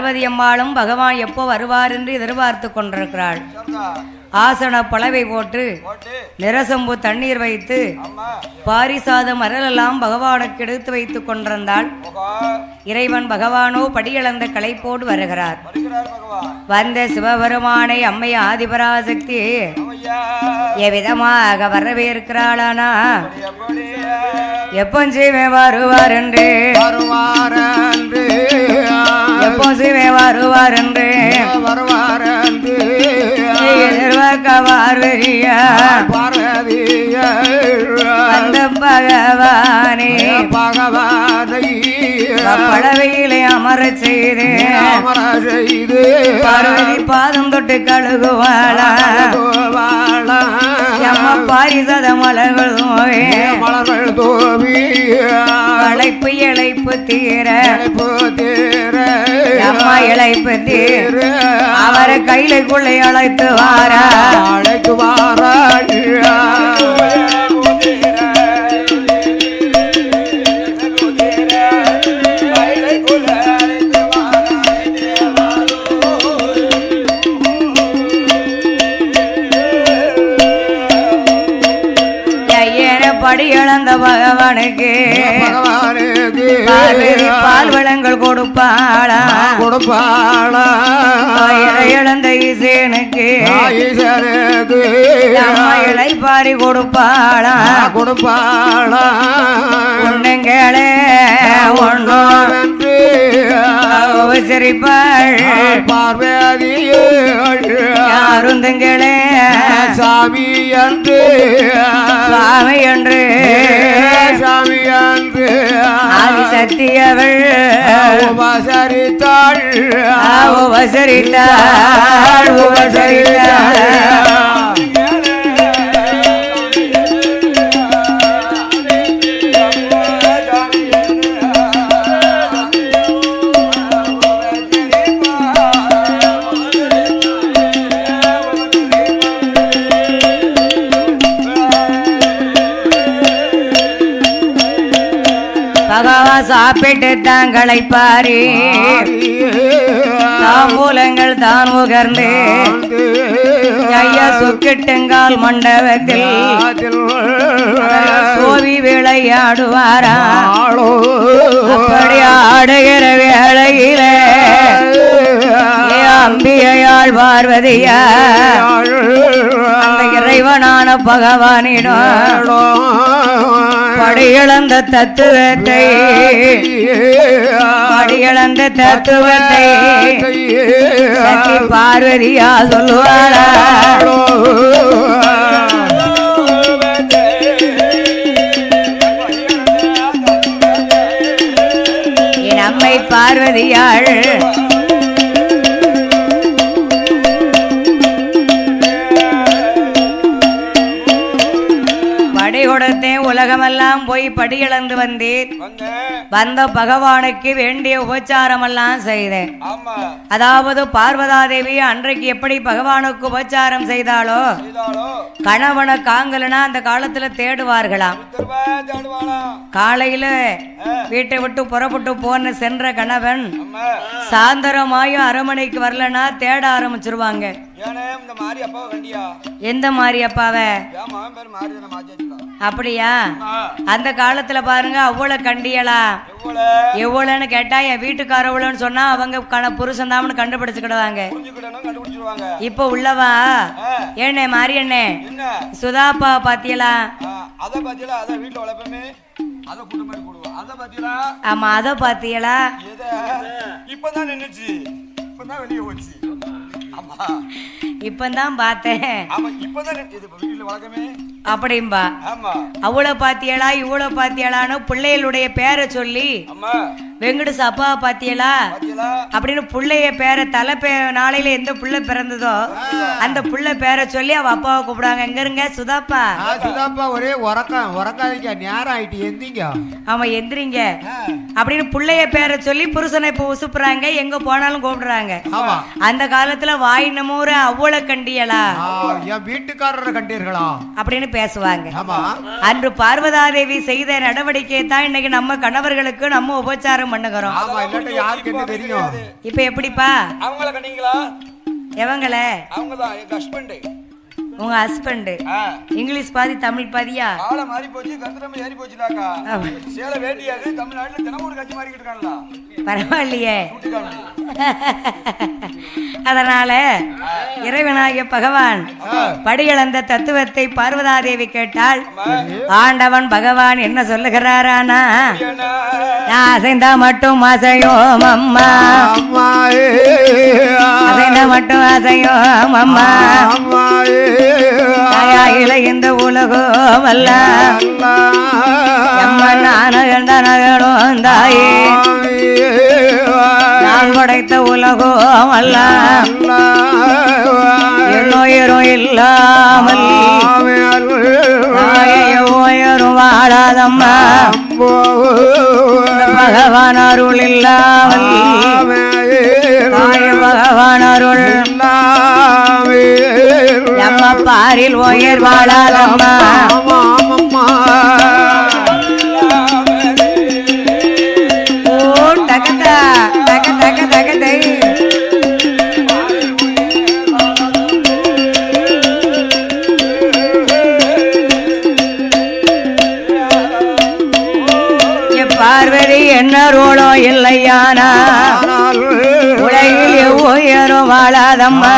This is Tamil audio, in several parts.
அம்மாளும் பகவான் எப்போ வருவார் என்று எதிர்பார்த்து கொண்டிருக்கிறாள். ஆசன பலவை போட்டு நிரசம்பு தண்ணீர் வைத்து பாரிசாதம் அரலெல்லாம் பகவானுக்கு எடுத்து வைத்துக் கொண்டிருந்தாள். இறைவன் பகவானோ படியளந்த களைப்போடு வருகிறார். வந்த சிவபெருமானை அம்மை ஆதிபராசக்தி எவ்விதமாக வரவேற்கிறாளானா எப்போ சிவே வருவார் என்று எப்போ சிவே வருவார் என்று அந்த பகவானே படவையிலே அமர செய்து பார்வதி பாதம் தொட்டு கழுகுவாளா பாரிசத மலர்கள் தோவி அழைப்பு இழைப்பு தீர அம்மா இழைப்பு தீர அவரை கையிலுக்குள்ளே அழைத்து வாரா படி இழந்த பகவானுக்கு பால் வளங்கள் கொடுப்பாளா இழந்த ஈசனுக்கு இலை பாரி கொடுப்பாளா ஒண்ணுங்களே ஒன்று உபசரிப்பாள் யாருந்துங்களே சாமி என்று சாமி என்று ஆதிசக்தியவள் உபசரித்தாள் பகவான் சாப்பிட்டு தாங்களை பாரி தாம்பூலங்கள் தான் உகர்ந்து ஐயா சொக்கிட்டுங்கால் மண்டபத்தில் சோவி விளையாடுவாரா அப்படி ஆடுகிற வேளையிலே அம்பியாள் பார்வதியா அந்த இறைவனான பகவானிடம் படியிழந்த தத்துவத்தை சக்தி பார்வதியா சொல்லுவாளா என் அம்மை பார்வதியாள் உலகமெல்லாம் போய் படி இழந்து வந்தேன். வந்த பகவானுக்கு வேண்டிய உபச்சாரம் எல்லாம் செய்தேன். அதாவது பார்வதாதேவி அன்றைக்கு எப்படி பகவானுக்கு உபச்சாரம் செய்தாலோ கணவனை காங்கலனா அந்த காலத்துல தேடுவார்களாம். காலையில வீட்டை விட்டு புறப்பட்டு போன சென்ற கணவன் சாயந்தரமாயும் அரமனைக்கு வரலன்னா தேட ஆரம்பிச்சிருவாங்க. எந்த மாரி அப்பாவ அப்படியா? அந்த காலத்துல பாருங்க அவ்வளவு கண்டியலா எவ்வளவுன்னு கேட்டா என் வீட்டுக்காரவளன்னு சொன்னா அவங்க புருஷன் தான் கண்டுபிடிச்சுக்கிடுவாங்க. இப்ப உள்ளவா ஏண்ணே மாரியண்ணே சுதாப்பா பாத்தியலா? ஆமா அத பாத்தியலா? இப்பதான் பார்த்தேன் அப்படிம்பா. அவ்வளவு பாத்தியலா இவ்வளவு பாத்தியலான்னு பிள்ளைகளுடைய பேரை சொல்லி வெங்கடேஷ் அப்பா பாத்தியலா அப்படின்னு பிள்ளைய பேரை நாளையில எந்த புள்ள பிறந்ததோ அந்த புள்ள பேரை சொல்லி அவ அப்பாவை கூப்பிடுவாங்க. எங்க இருங்க சுதாப்பா? சுதாப்பா ஒரே உறக்காதீங்க நேரம் ஆயிட்டு எந்திங்க. ஆமா எந்திரிங்க அப்படின்னு பிள்ளைய பேரை சொல்லி புருஷனை இப்ப உசுப்புறாங்க. எங்க போனாலும் கூப்பிடுறாங்க. அந்த காலத்துல வாய் நம்மூர அவ்வளவு கண்டியலா? என் வீட்டுக்காரரை கண்டீர்களா அப்படின்னு பேசுவாங்க. அன்று பார்வதாதேவி செய்த நடவடிக்கையை தான் இன்னைக்கு நம்ம கணவர்களுக்கு நம்ம உபச்சாரம் பண்ணுகிறோம். இப்ப எப்படிப்பா எவங்கள உங்க ஹஸ்பண்ட் இங்கிலீஷ் பாதி தமிழ் பாதியா பரவாயில்லையே. அதனால இறைவனாகிய பகவான் படிகளந்த தத்துவத்தை பார்வதாதேவி கேட்டால் ஆண்டவன் பகவான் என்ன சொல்லுகிறாரானா, நான் அசைந்தா மட்டும் அசையோம் அம்மா, அசைந்தா மட்டும் அசையோம் அம்மா, இந்த உலகம் அல்ல நகரும் தாயே, நான் படைத்த உலகம் அல்ல என்னுயிரும் இல்லாமல் உயரும் வாழாதம்மா, பகவான் அருள் இல்லாமல் பகவான் அருள் நம்ம பாரில் உயர் வாழாதம்மா. ஓ தகதா தக தக தகதை பார்வதி என்ன ரோளோ இல்லையானா உலகில் உயரும் வாழாதம்மா,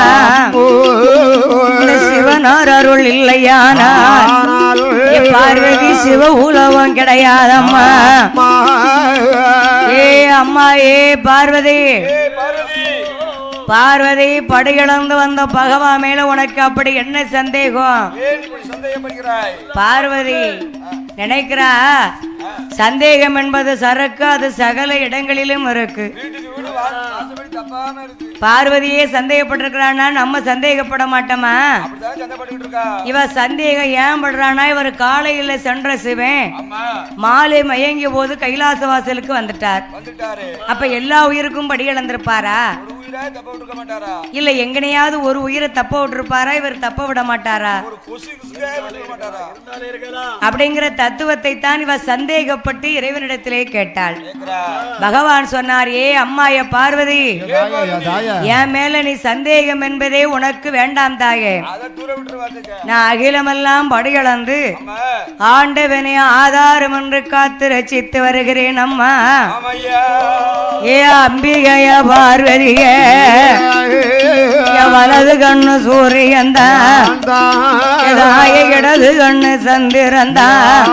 சிவனார் அருள் இல்லையானால் பார்வதி சிவ உலகம் கிடையாதம்மா. ஏ அம்மா ஏ பார்வதி, பார்வதி படியிழந்து வந்த பகவா மேல உனக்கு அப்படி என்ன சந்தேகம்? பார்வதி நினைக்கிறா சந்தேகம் என்பது சரக்கு, அது சகல இடங்களிலும் இருக்கு. பார்வதியே சந்தேகப்பட்டிருக்கிறானா, நம்ம சந்தேகப்பட மாட்டோமா? இவ சந்தேகம் ஏன் படுறானா, இவர் காலையில சென்ற சிவன் மாலை மயங்கிய போது கைலாச வாசலுக்கு வந்துட்டார். அப்ப எல்லா உயிருக்கும் படி இழந்திருப்பாரா? இல்ல எங்கனையாவது ஒரு உயிரை தப்ப விட்டுருப்பாரா? இவர் தப்ப விட மாட்டாரா? அப்படிங்கிற தத்துவத்தை தான் இவ சந்தேகப்பட்டு இறைவனிடத்திலே கேட்டாள். பகவான் சொன்னார், ஏ அம்மா ஏ பார்வதி, என் மேல நீ சந்தேகம் என்பதே உனக்கு வேண்டாம் தாயே. நான் அகிலமெல்லாம் படிகளந்து ஆண்டவனே ஆதாரம் என்று காத்து ரசித்து வருகிறேன் அம்மா. ஏ அம்பிகைய பார்வதிய வலது கண்ணு சூரியன் தான், இடது கண்ணு சந்திரன் தான்.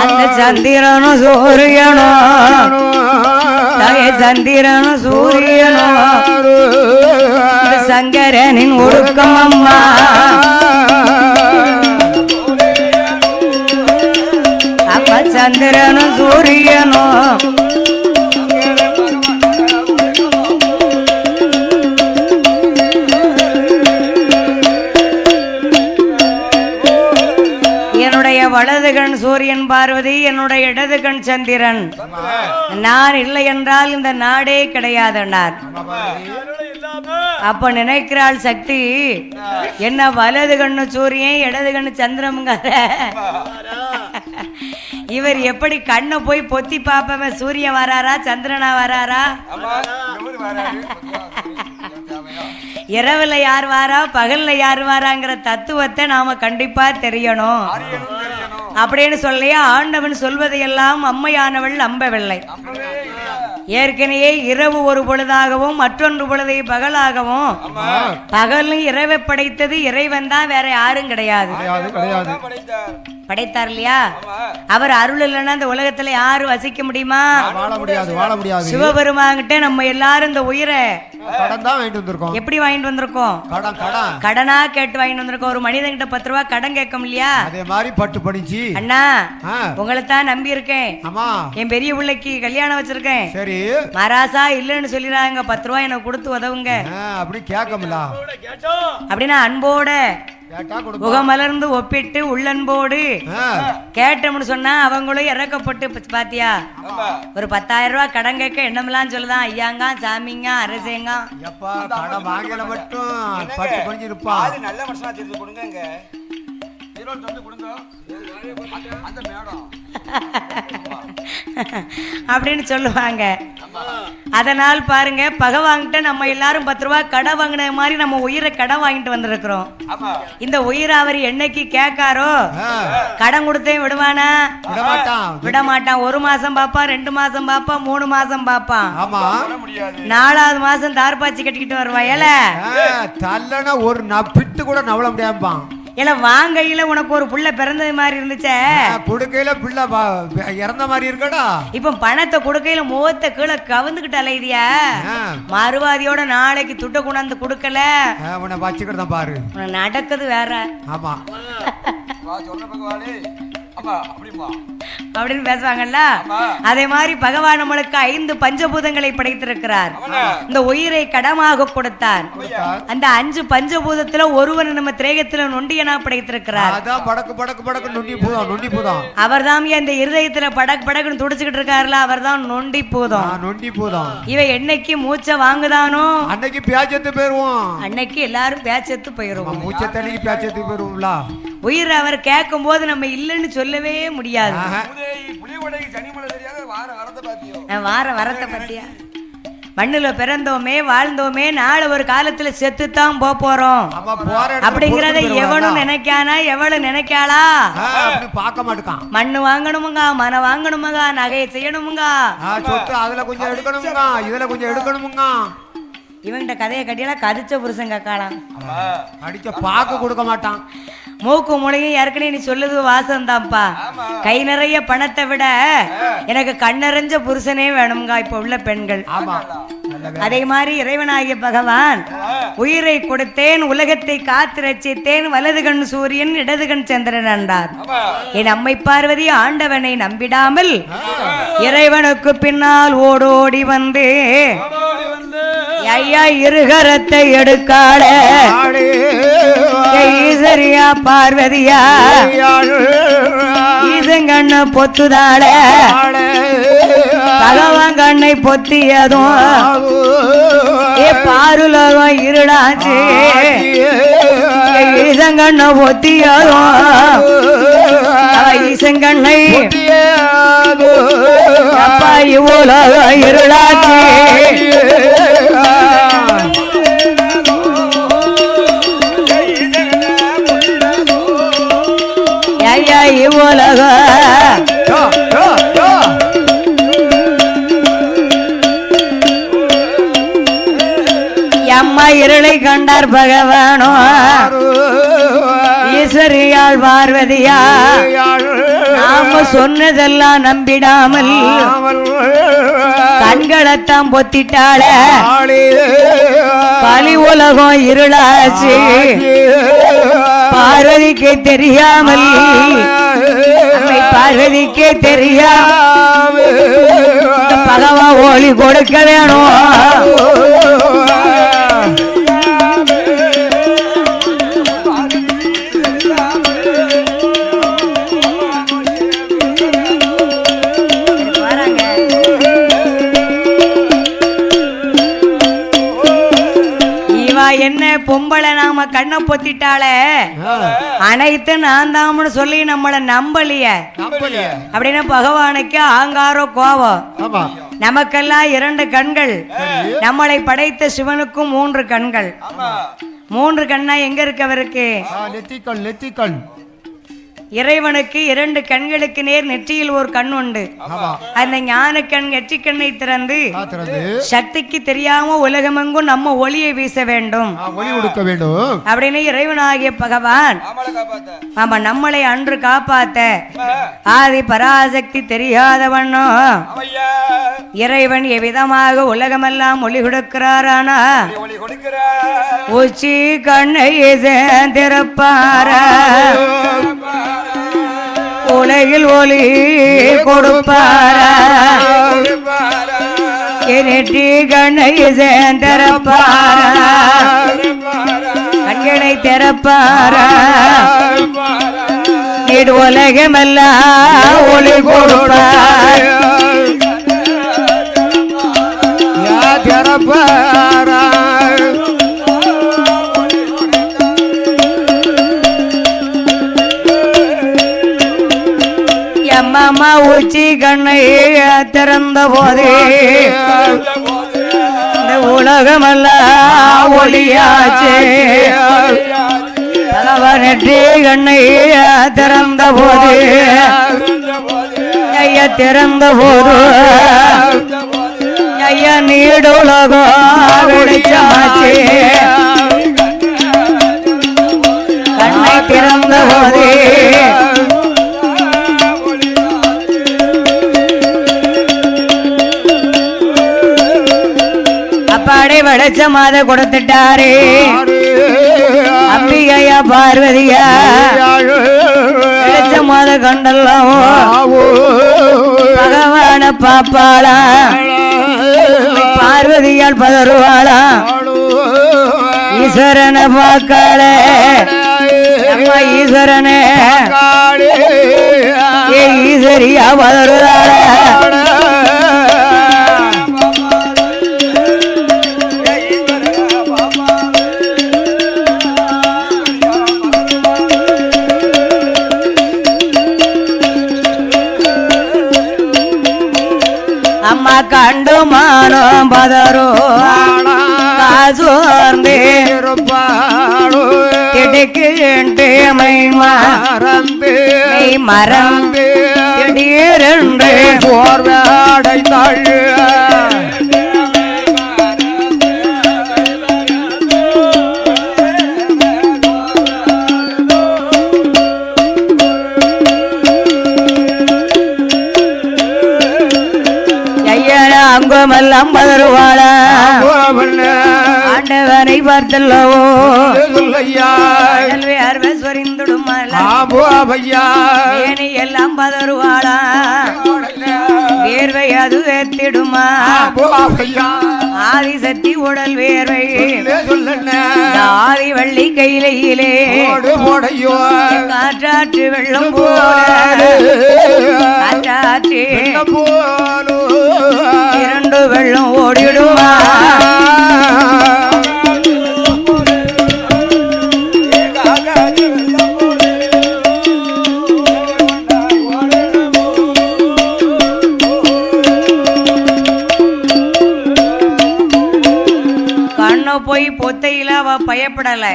அந்த சந்திரனும் சூரியனும் சந்திரனும் சூரியனும் சங்கரனின் ஒடுக்கம் அம்மா. அப்ப சந்திரனும் சூரியனும் வலது கண் சூரியன் பார்வதி, என்னுடைய இடது கண் சந்திரன். நான் இல்லை என்றால் இந்த நாடே கிடையாதுன்னார். அப்ப நினைக்கிறாள் சக்தி, என்ன வலது கண்ணு சூரியன் இடது கண்ணு சந்திரமுங்கிற இவர் எப்படி கண்ணை போய் பொத்தி பாப்ப சூரியன் வராரா சந்திரனா வராரா? இரவுல யார் வாரா பகல்ல யார் வாராங்கிற தத்துவத்தை நாம கண்டிப்பா தெரியணும் அப்படின்னு சொல்லியா ஆண்டவன் சொல்வதையெல்லாம் அம்மையானவள் நம்பவில்லை. ஏற்கனவே இரவு ஒரு பொழுதாகவும் மற்றொன்று பொழுதை பகலாகவும், பகலும் இரவை படைத்தது இறைவன் தான், வேற யாரும் கிடையாது. படைத்தார் இல்லையா? அவர் அருள் இல்லைன்னா இந்த உலகத்துல யாரு வசிக்க முடியுமா? சிவபெருமான்கிட்ட நம்ம எல்லாரும் இந்த உயிரை எப்படி வாங்கிட்டு வந்திருக்கோம்? கடனா கேட்டு வாங்கிட்டு வந்திருக்கோம். ஒரு மனிதன் கிட்ட 10 ரூபாய் கடன் கேட்க முடியா? அதே மாதிரி பட்டு படிச்சு அண்ணா உங்களை தான் நம்பி இருக்கேன், என் பெரிய பிள்ளைக்கு கல்யாணம் வச்சிருக்கேன், சரி மராசா இல்லன்னு சொல்லிடுறாங்க, 10 ரூபாய் எனக்கு கொடுத்து உதவுங்க அப்படி கேட்கல அப்படின்னா அன்போட முகமலர்ந்து ஒப்பிட்டு உள்ளன்போடு கேட்டோம்னு சொன்னா அவங்களும் இறக்கப்பட்டு பாத்தியா ஒரு 10,000 ரூபாய் கடன் கேட்க என்னமெல்லாம் சொல்லுதான், ஐயாங்க சாமிங்க அரசேங்க அப்படின்னு சொல்லுவாங்க. அதனால் பாருங்க, பகவான்கிட்ட நம்ம எல்லாரும் 10 ரூபாய் கடை வாங்கின மாதிரி நம்ம உயிரை கடன் வாங்கிட்டு வந்திருக்கிறோம். இந்த உயிரை அவர் என்னைக்கு கேட்காரோ கடன் கொடுத்தே விடுவானா? விட மாட்டான். 1 மாசம் பாப்பான், 2 மாசம் பாப்பான், 3 மாசம் பாப்பான். 4வது மாசம் தார்பாச்சி கட்டிக்கிட்டு வருவாயல, ஒரு பிட்டு கூட நவள முடியாம இல்ல வாங்கையில உனக்கு ஒரு புள்ள பிறந்தது மாதிரி இருந்துச்சே, கொடுக்கையில பிள்ளை இறந்த மாதிரி இருக்கடா. இப்ப பணத்தை கொடுக்கையில முகத்தை கீழே கவுந்துகிட்டு அலைதியா, மறுவாதியோட நாளைக்கு துட்ட கொண்டாந்து கொடுக்கல உன்னை வச்சுக்கிட்டு பாரு நடக்குது வேற. ஆமா அப்படின்னு பேசுவாங்கல்ல. அதே மாதிரி பகவான் நம்மளுக்கு 5 பஞ்சபூதங்களை படைத்திருக்கிறார். இந்த உயிரை கடமாக கொடுத்தார். அந்த 5 பஞ்சபூதத்துல ஒருவன் நம்ம திரேகத்துல நொண்டியனா படைத்திருக்கிறார். அவர்தான் இந்த இருதயத்துல படக் படக்குன்னு துடிச்சுக்கிட்டு இருக்காருல, அவர்தான் நொண்டி பூதம். இவ என்னைக்கு மூச்சை வாங்குதானோ அன்னைக்கு பேச்சத்து போயிருவோம், அன்னைக்கு எல்லாரும் பேச்சத்து போயிருவோம். மூச்சத்தன்னைக்கு பேச்சத்து போயிருவோம்ல. உயிர் அவர் கேட்கும் போது நம்ம இல்லைன்னு சொல்லவே முடியாது. வார வரத்தை பத்தியா? மண்ணுல பிறந்தோமே வாழ்ந்தோமே, நாளை ஒரு காலத்துல செத்துத்தான் போறோம் அப்படிங்கறத எவனும் நினைக்கானா, எவளும் நினைக்காளா? பார்க்க மாட்டான். மண்ணு வாங்கணுமுங்க, மன வாங்கணுமுங்க, நகையை செய்யணுமுங்க, அதுல கொஞ்சம் எடுக்கணுமுங்க, இதுல கொஞ்சம் எடுக்கணுமுங்க. இவங்கிட்ட கதையை கட்டியெல்லாம் கதிச்ச புருஷன் கக்காலாம், அடிச்ச பாக்க கொடுக்க மாட்டான். மூக்கு முளையும் ஏற்கனவே நீ சொல்லுது வாசம் தான்ப்பா. கை நிறைய பணத்தை விட எனக்கு கண்ணறிஞ்ச புருஷனே வேணுங்க இப்ப உள்ள பெண்கள். அதே மாதிரி இறைவனாகிய பகவான் உயிரை கொடுத்தேன், உலகத்தை காத்து ரட்சித்தேன், வலது கண் சூரியன் இடது கண் சந்திரன் என்றார். என் அம்மை பார்வதி ஆண்டவனை நம்பிடாமல் இறைவனுக்கு பின்னால் ஓடோடி வந்து ஐயா இருகரத்தை எடுக்காட ஈசரியா பார்வதியா ஈசங்கண்ண பொத்துதாட பகவான் கண்ணை பொத்தியதும் பாருலகம் இருளாச்சு. ஈசங்கண்ண பொத்தியதும் ஈசங்கண்ணை அப்பா இவ்வுலகம் இருளாச்சு. உலக அம்மா இருளை கண்டார் பகவானோ ஈஸ்வரியாள் பார்வதியா நாம சொன்னதெல்லாம் நம்பிடாமல் கண்களைத்தான் பொத்திட்டாள. பலி உலகம் இருளாச்சு, பார்வதிக்கு தெரியாமல் பார்வதிக்கே தெரியாமல் பகவா ஒளி கொடுக்க வேணும். என்ன பொம்பளை நாம கண்ணை பொத்திட்டாளே அனைத்து நான் தாம்னு சொல்லி நம்மள நம்பலைய அப்படின்னா பகவானுக்கு ஆங்காரோ கோபம். நமக்கெல்லாம் 2 கண்கள், நம்மளை படைத்த சிவனுக்கும் 3 கண்கள். 3 கண்ணா எங்க இருக்கவருக்கு? இறைவனுக்கு 2 கண்களுக்கு நேர் நெற்றியில் ஒரு கண் உண்டு. அந்த ஞான கண் நெற்றி கண்ணை திறந்து சக்திக்கு தெரியாம உலகமெங்கும் நம்ம ஒளியை வீச வேண்டும், ஒளி கொடுக்க வேண்டும் அப்படின்னு இறைவனாகிய பகவான் ஆமா நம்மளை அன்று காப்பாத்த ஆதி பராசக்தி தெரியாதவண்ணோ இறைவன் எவ்விதமாக உலகமெல்லாம் ஒளி கொடுக்கிறாரானா உச்சி கண்ணை திறப்பார உலகில் ஒளி கொடுப்பாரா நெற்றி கண்ணை திறப்பாரா கண்களை திறப்பாரா நீடு உலகமெல்லாம் ஒளி கொடுப்பார் திறப்பாரா உச்சி கண்ணை திறந்த போதே இந்த உலகமல்ல ஒளியாச்சே நெற்றி கண்ணை திறந்த போது ஐயா திறந்த போது ஐயா நீடுலகம் வெளிச்சாச்சே கண்ணை திறந்த போதே அப்பாடை வெளிச்சமாத கொடுத்துட்டாரே அம்பிகையா பார்வதியா வெளிச்சமாத கண்டல்லாம் பகவான பாப்பாளா பார்வதியால் பதறுவாளா ஈஸ்வரனை பார்க்காள நம்ம ஈஸ்வரனே ஏ ஈஸ்வரியா பதறுவாள அம்மா கண்டு மானம் பதரோ காசோர்ந்தே கிடைக்கின்றே மை மறந்து திடீரென்று போர்வாடை தள்ளு அங்கமெல்லாம் பதறுவாள ஆண்டவனை பார்த்தல்லவோ எல்லாம் பதறுவாளா வேர்வை அது வேத்திடுமா ஆதிசக்தி உடல் வேர்வை ஆதி வள்ளி கையிலே காற்றாற்று வெள்ளம் போல காற்றாற்று இரண்டு வெள்ளம் ஓடிடுமா போய் பொத்தையில அவ பயப்படல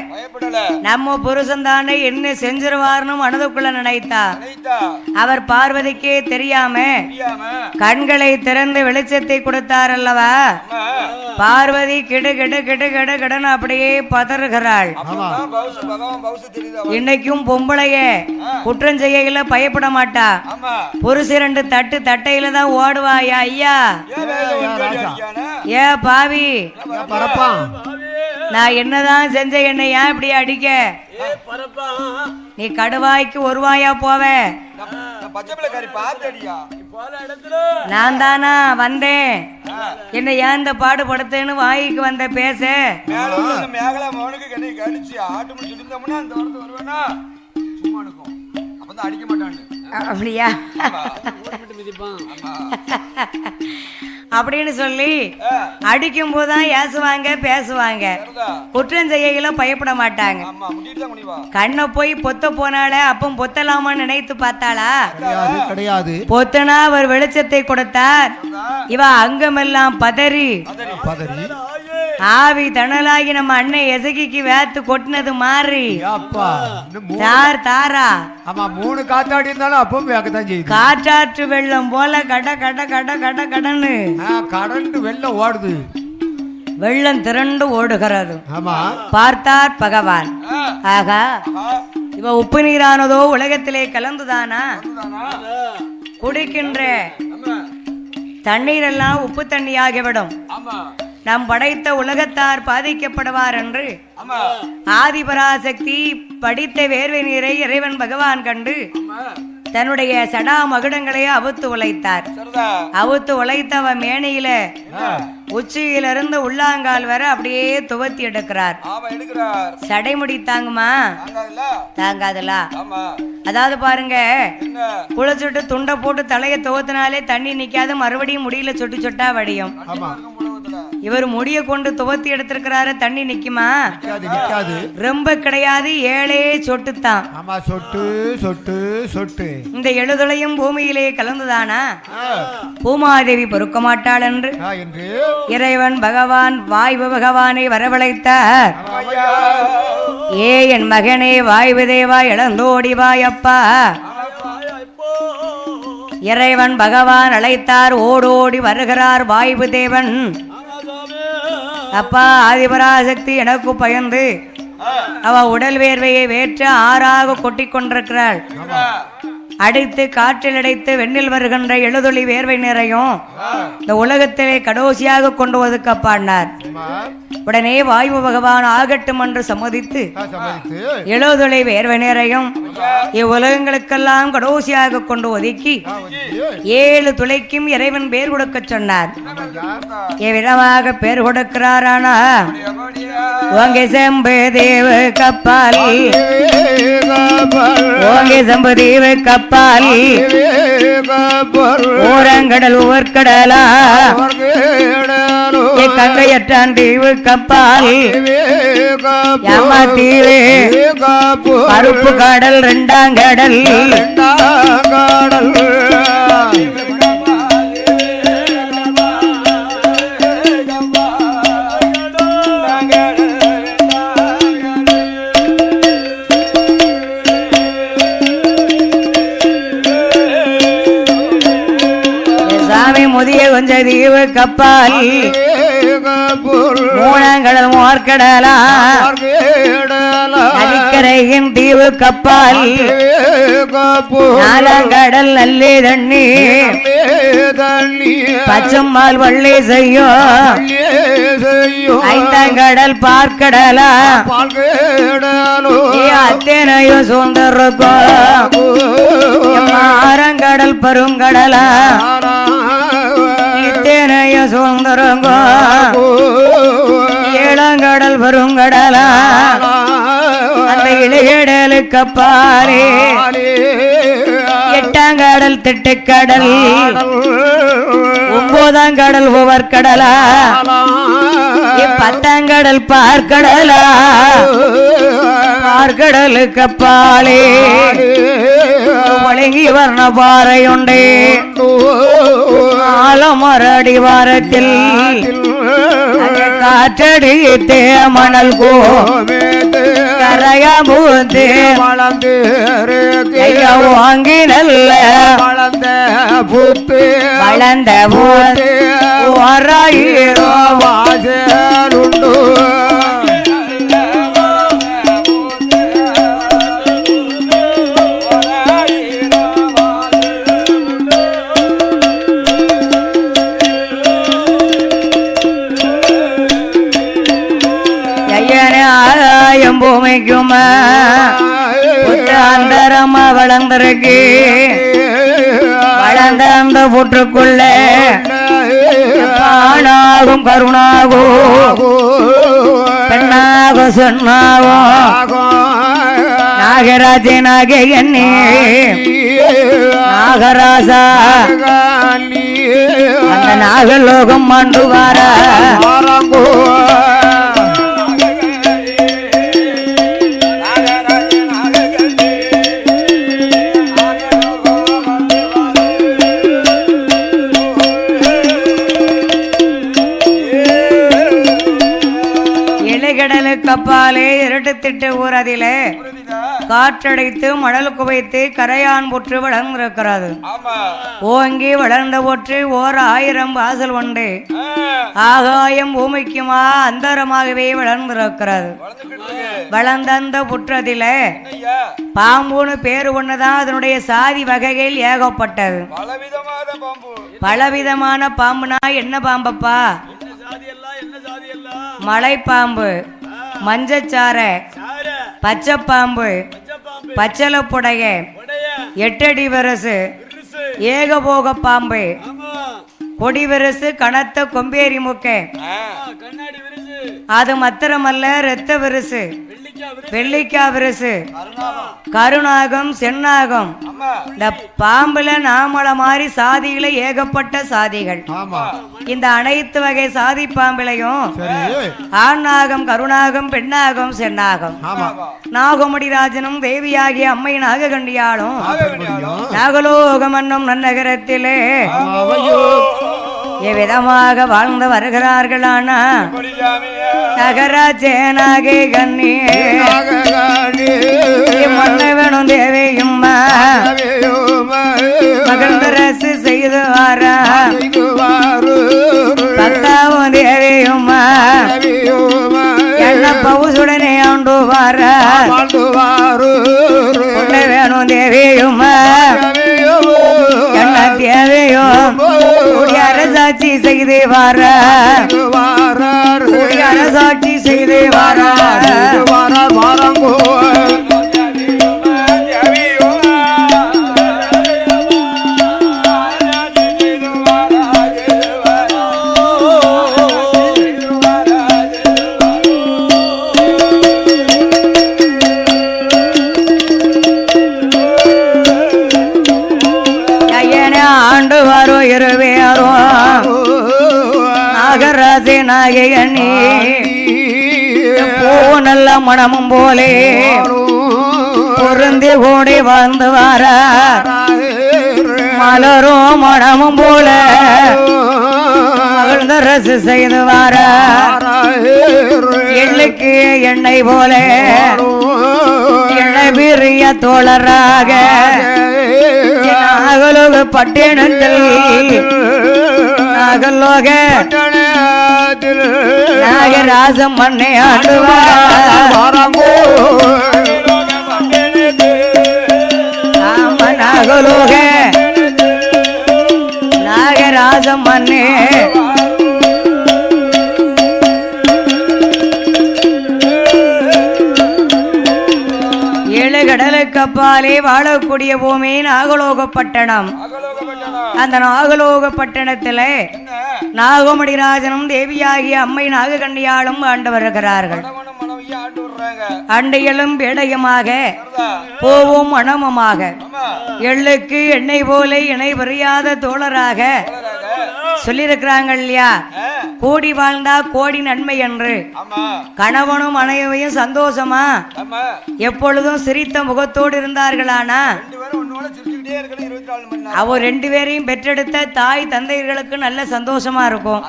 நம்ம புருஷன் தானே என்ன செஞ்சிருவார்னு மனதுக்குள்ள நினைத்தா அவர் பார்வதிக்கே தெரியாம கண்களை திறந்து வெளிச்சத்தை கொடுத்தார் அல்லவா பார்வதி கிடு கிடு கிடு கிடு கிடன்னு அப்படியே பதறுகிறாள் இன்னைக்கும் பொம்பளைய குற்றம் செய்யல பயப்பட மாட்டா புருஷ ரெண்டு தட்டு தட்டையில தான் ஓடுவாயா ஐயா ஏ பாவி நான் என்னதான் செஞ்ச என்னை ஏன் இப்படி அடிக்க நீ கடுவாய்க்கு ஒரு வாயா போவ நான் தானா வந்தேன் என்ன ஏன் இந்த பாடுபடுத்தேன்னு வாய்க்கு வந்த பேச அப்படியா அப்படின்னு சொல்லி அடிக்கும் போதுதான் ஏசுவாங்க பேசுவாங்க குற்றம் செய்யல பயப்பட மாட்டாங்க கண்ணை போய் பொத்த போனால அப்ப பொத்தலாமா நினைத்து பார்த்தாளா கிடையாது பொத்தனா அவர் வெளிச்சத்தை கொடுத்தார் இவ அங்கமெல்லாம் பதறி ஆவி தணலாகி நம்ம அண்ணன் எசகிக்கு வேத்து கொட்டினது மாறி தாரா ஆமா 3 காத்தாடி இருந்தாலும் அப்பவும் வேகத்தான் செய்யுது காற்றாற்று வெள்ளம் போல கட கட கட கட கடன்னு கடந்து வெள்ளம் ஓடுது வெள்ளம் திரண்டு ஓடுகிறது ஆமா பார்த்தார் பகவான் ஆகா இவ உப்பு நீரானதோ உலகத்திலே கலந்துதானா குடிக்கின்ற தண்ணீர் எல்லாம் உப்பு தண்ணியாகிவிடும் நாம் படைத்த உலகத்தார் பாதிக்கப்படுவார் என்று ஆதிபராசக்தி படித்த வேர்வை நீரை இறைவன் பகவான் கண்டு தன்னுடைய சடா மகுடங்களை அவுத்து உழைத்தார் அவுத்து உழைத்தவ மேனையில உச்சியிலிருந்து உள்ளாங்கால் வர அப்படியே துவத்தி எடுக்கிறார் சடைமுடி தாங்குமா தாங்காதலா அதாவது பாருங்க குளிச்சுட்டு துண்டை போட்டு தலைய துவத்தினாலே தண்ணி நிக்காது மறுபடியும் முடியல சொட்டு சொட்டா வடியும் இவர் முடிய கொண்டு துவத்தி எடுத்திருக்கிறாரு. தண்ணி நிக்குமா? நிக்காது. ரொம்ப கிடையாது, 7 சொட்டுத்தான். ஆமா, சொட்டு சொட்டு சொட்டு. இந்த எழுதுளையும் பூமியிலே கலந்துதானா? பூமாதேவி பொறுக்க மாட்டாள் என்று இறைவன் பகவான் வாய்வு பகவானை வரவழைத்தார். ஏ என் மகனே வாய்வு தேவா, இளந்தோடி வாயப்பா. இறைவன் பகவான் அழைத்தார். ஓடோடி வருகிறார் வாய்வு தேவன். அப்பா ஆதிபராசக்தி எனக்கு பயந்து அவ உடல் வேர்வையை வேற்ற ஆறாக கொட்டிக் கொண்டிருக்கிறாள். அடித்து காற்றில் அடைத்து வெண்ணில் வருகின்ற எழுதுளி வேர்வை நிறையும் இந்த உலகத்திலே கடோசியாக கொண்டு ஒதுக்கப்பாடினார். உடனே வாயு பகவான் ஆகட்டும் என்று சம்மதித்து எழுதுளி வேர்வை நிறையும் இவ்வுலகங்களுக்கெல்லாம் கடோசியாக கொண்டு ஒதுக்கி 7 துளைக்கும் இறைவன் பேர் கொடுக்க சொன்னார். எவ்விதமாக பேர் கொடுக்கிறாரானா, ஓங்கே செம்பு தேவ கப்பால், ஓங்கே செம்பு தேவ கப்பால், ஓரங்கடல் உவர்கடலா, கங்கையற்றான் தீவு கப்பால், தீவு கருப்பு கடல் 2ஆம் கடல், முதிய கொஞ்ச தீவு கப்பால், 3ஆம் கடல் மோர்கடலா, நதிக்கரையின் தீவு கப்பால், 4ஆம் கடல் நல்லே தண்ணி, பச்சம்மால் வள்ளி செய்யும், 5ஆம் கடல் பார்க்கடலா, அத்தனையும் சூழ்ந்திருக்கும், 6ஆம் கடல் பருங்கடலா, இத்தனைய சூழ்ந்திருங்கோ, 7ஆம் கடல் வருங்கடலா, அந்த இளையடலுக்கு அப்பாலே, 8ஆம் கடல் திட்டுக்கடல், 9ஆம் கடல் உவர்கடலா, 10ஆம் கடல் பார்க்கடலா, பார்க்கடலுக்கு அப்பாலே ஒழுங்கி வர்ண பாறையுண்டே, ஆலமரடி வாரத்தில் காற்றடித்தே மணல் கரையா பூந்து வளர்ந்து வாங்கி நல்ல வளர்ந்த பூத்து வளர்ந்த பூத்து 1000 வாசலுண்டு. பூமிக்கும் அந்தரமா வளர்ந்திருக்கு, வளர்ந்த அந்த புற்றுக்குள்ள ஆணாகும் கருணாகும் பெண்ணாகும் சொன்னாகும் நாகராஜனாக எண்ணி நாகராசா அந்த நாகலோகம் ஆண்டு வார கப்பாலே இரட்டுத்திட்டு ஊர் அதிலே காற்றடைத்து மணல் குவைத்து கரையான் புற்று வளர்ந்திருக்கிறது. ஓங்கி வளர்ந்த ஒற்று 1000 வாசல் உண்டு. ஆகாயம் பூமிக்குமா அந்தரமாகவே வளர்ந்திருக்கிறது. வளர்ந்த அந்த புற்றதிலே பாம்புன்னு பேரு ஒண்ணுதான். அதனுடைய சாதி வகைகள் ஏகப்பட்டது. பலவிதமான பாம்புனா என்ன பாம்பப்பா? மலைப்பாம்பு, மஞ்சச்சாரை, பச்சை பாம்பு, பச்சளை புடைய, 8 அடி விரசு, ஏகபோக பாம்பு, கொடி விரசு, கனத்த கொம்பேரி முக்கை, அது மாத்திரமல்ல ரத்த விரசு, வெள்ளிக்கா விரசு, கருநாகம், சென்னாகம். இந்த பாம்புல நாமள மாதிரி சாதிகளை ஏகப்பட்ட சாதிகள். இந்த அனைத்து வகை சாதி பாம்பிலையும் ஆண் நாகம், கருநாகம், பெண்ணாகம், சென்னாகம். நாகமடிராஜனும் தேவியாகிய அம்மை நாககண்டியாலும் நாகலோகம் என்னும் நன்னகரத்திலே எவ்விதமாக வாழ்ந்து வருகிறார்களான நகராஜேனாகே கண்ணி மன்னவனும் தேவியும் மகந்தரசு செய்து வார பத்தாவும் தேவியும் என்ன பவுசுடனே ஆண்டு வார வேணும் தேவியும் என்ன தேவையோ அரசாட்சி செய்து வார அரசாட்சி செய்து வார ஆண்டு வரும் இருவேரோ நாகராஜே நாயகனே போ நல்ல மனமும் போலே பொருந்தி கூடி வாழ்ந்து வார மலரும் மனமும் போல மகிழ்ந்த ரசு செய்து வார எள்ளுக்கு எண்ணெய் போல எண்ணெய் பிரிய தோழராக நாகலோக பட்டினத்தில் நாகலோக நாகராஜம் மண்ணை ஆடுவார் நாகலோக நாகராஜம் மண்ணே கடலுக்கு அப்பாலே வாழக்கூடிய பூமி நாகலோகப்பட்டணம். அந்த நாகலோகப்பட்டணத்துல நாகமடிராஜனும் தேவியாகிய அம்மை நாககண்டியாலும் ஆண்டு வருகிறார்கள். அண்டையிலும் பேடயமாக போவும் மனமுமாக எள்ளுக்கு எண்ணெய் போல இணை புரியாத தோழராக சொல்லியிருக்கிறாங்க இல்லையா. கூடி வாழ்ந்தா கோடி நன்மை என்று கணவனும் மனைவியும் சந்தோஷமா எப்பொழுதும் சிரித்த முகத்தோடு இருந்தார்களானா அவ ரெண்டு பேரையும் பெற்றெடுத்த தாய் தந்தையர்களுக்கு நல்ல சந்தோஷமா இருக்கும்.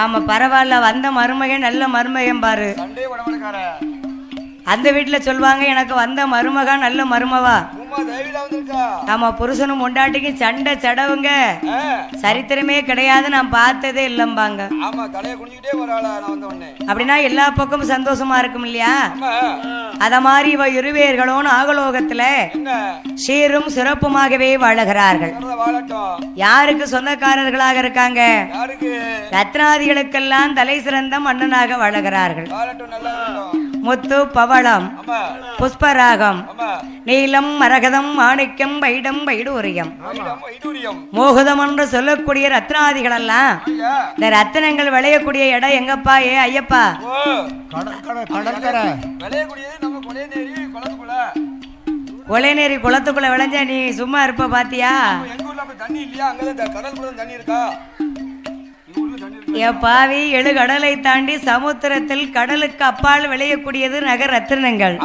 ஆமா பரவாயில்ல, வந்த மருமகன் நல்ல மருமகன் பாரு. அந்த வீட்டுல சொல்லுவாங்க எனக்கு வந்த மருமகா நல்ல மருமவா. ஆமா புருஷனும் பொண்டாட்டிக்கும் சண்டை சடவுங்க சரித்திரமே கிடையாது, நான் பார்த்ததே இல்லம்பாங்க. அப்படின்னா எல்லா பக்கமும் சந்தோஷமா இருக்கும் இல்லையா. அத மாதிரி இவ இருவேர்களும் நாகலோகத்துல சீரும் சிறப்புமாகவே வாழுகிறார்கள். யாருக்கு சொந்தக்காரர்களாக இருக்காங்க? ரத்னாதிகளுக்கெல்லாம் தலை சிறந்த மன்னனாக வாழுகிறார்கள். முத்து, பவளம், புஷ்பராகம், நீலம், மரகதம், மாணிக்கம், வைடம், வைடூரியம், மோகதம் என்று சொல்லக்கூடிய ரத்னாதிகள் எல்லாம் இந்த ரத்தினங்கள் விளையக்கூடிய இடம் எங்கப்பா? ஏ ஐயப்பா, கொலைநேரி குளத்துக்குள்ள விளைஞ்ச நீ சும்மா இருப்ப பாத்தியா? பாவி எழு கடலை தாண்டி சமுத்திரத்தில் கடலுக்கு அப்பால் விளையக்கூடியது நகர் ரத்தினங்கள்.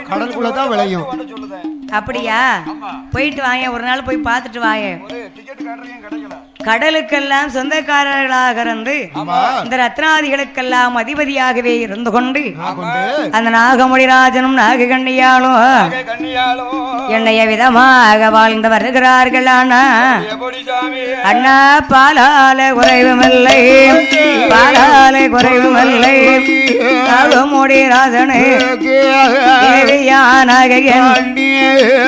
கடலுக்குள்ளதான் விளையும். அப்படியா? போயிட்டு வாங்க, ஒரு நாள் போய் பார்த்துட்டு வாங்க. கடலுக்கெல்லாம் சொந்தக்காரர்களாக இருந்து இந்த ரத்னாதிகளுக்கெல்லாம் அதிபதியாகவே இருந்து கொண்டு அந்த நாகமடிராஜனும் நாககண்ணியாலும் என்னைய விதமாக வாழ்ந்து வருகிறார்கள். அண்ணா பாலால குறைவுமில்லை, பாலால குறைவுமில்லை, நாகமடிராஜனே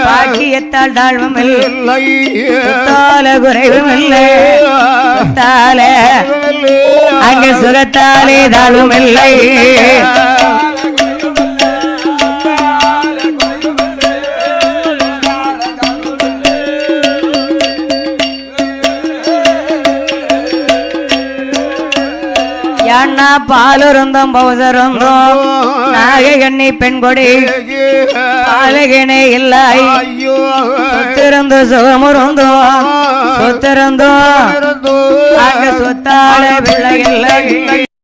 பாக்கியத்தால் தாழ்வும் இல்லை, குறைவும் இல்லை, அங்கே சுரத்தாலே தாழ்வும் இல்லை. அண்ணா பாலுருந்தும் பௌசருந்தும் நாகை கண்ணி பெண்கொடி பாலகினே இல்லை சொத்திருந்து சுகமுருந்தும் சொத்திருந்தும் சொத்தாட பிள்ளை இல்லை